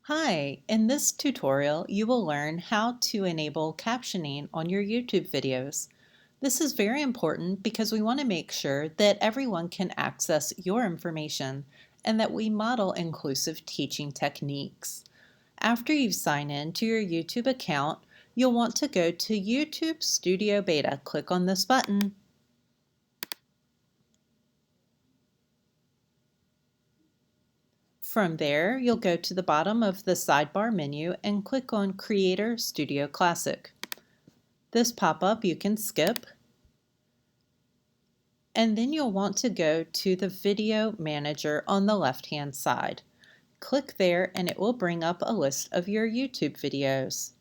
Hi, in this tutorial you will learn how to enable captioning on your YouTube videos. This is very important because we want to make sure that everyone can access your information and that we model inclusive teaching techniques. After you sign in to your YouTube account, you'll want to go to YouTube Studio Beta. Click on this button. From there, you'll go to the bottom of the sidebar menu and click on Creator Studio Classic. This pop-up you can skip, and then you'll want to go to the Video Manager on the left-hand side. Click there and it will bring up a list of your YouTube videos.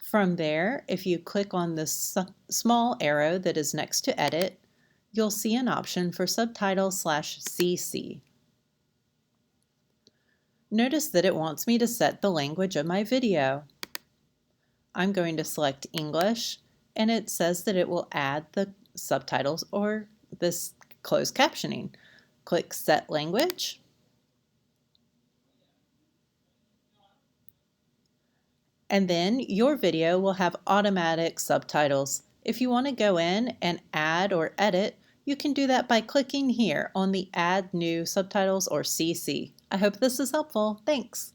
From there, if you click on this small arrow that is next to Edit, you'll see an option for Subtitles/CC. Notice that it wants me to set the language of my video. I'm going to select English, and it says that it will add the subtitles or this closed captioning. Click Set Language. And then your video will have automatic subtitles. If you want to go in and add or edit, you can do that by clicking here on the Add New Subtitles or CC. I hope this is helpful. Thanks.